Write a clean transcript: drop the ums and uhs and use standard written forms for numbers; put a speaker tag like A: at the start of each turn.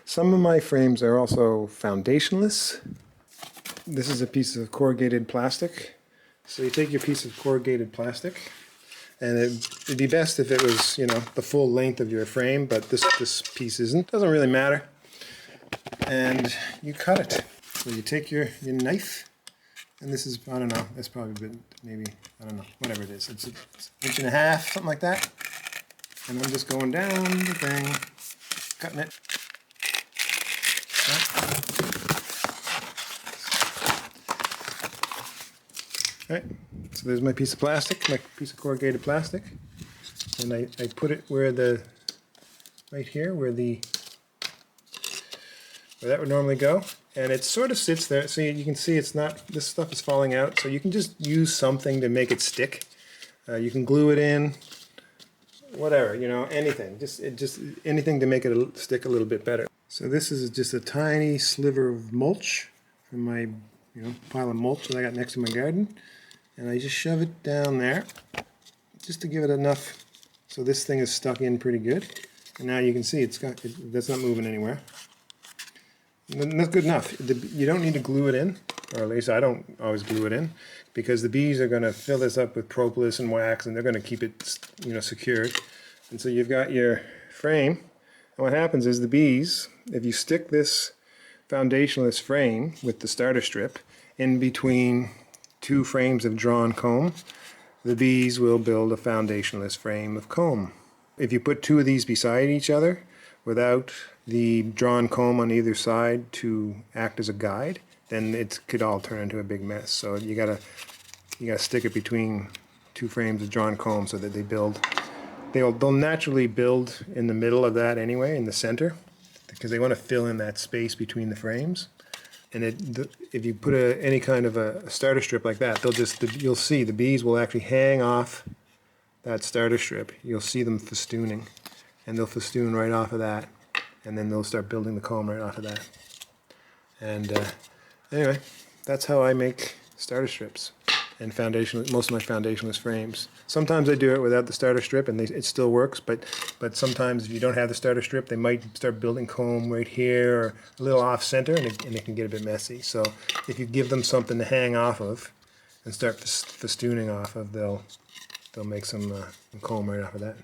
A: Some of my frames are also foundationless. This is a piece of corrugated plastic. So you take your piece of corrugated plastic, and it'd be best if it was, you know, the full length of your frame, but this piece isn't. Doesn't really matter. And you cut it. So you take your knife, and this is, I don't know, that's probably a bit, maybe, I don't know, whatever it is. It's an inch and a half, something like that. And I'm just going down the thing, cutting it. Alright, so there's my piece of plastic, my piece of corrugated plastic. And I put it where right here, where that would normally go. And it sort of sits there, so you can see it's not, this stuff is falling out, so you can just use something to make it stick. You can glue it in, whatever, you know, anything. Just anything to make it stick a little bit better. So this is just a tiny sliver of mulch from my, pile of mulch that I got next to my garden. And I just shove it down there, just to give it enough, so this thing is stuck in pretty good. And now you can see that's not moving anywhere. And that's good enough. You don't need to glue it in, or at least I don't always glue it in, because the bees are going to fill this up with propolis and wax, and they're going to keep it, secured. And so you've got your frame, and what happens is the bees, if you stick this foundationless frame with the starter strip in between two frames of drawn comb, the bees will build a foundationless frame of comb. If you put two of these beside each other without the drawn comb on either side to act as a guide, then it could all turn into a big mess. So you gotta stick it between two frames of drawn comb so that they'll naturally build in the middle of that anyway, in the center, because they want to fill in that space between the frames. And if you put any kind of a starter strip like that, you'll see the bees will actually hang off that starter strip. You'll see them festooning, and they'll festoon right off of that, and then they'll start building the comb right off of that. And anyway, that's how I make starter strips and most of my foundationless frames. Sometimes I do it without the starter strip, and it still works, but sometimes if you don't have the starter strip, they might start building comb right here or a little off center, and it can get a bit messy. So if you give them something to hang off of and start festooning off of, they'll make some comb right off of that.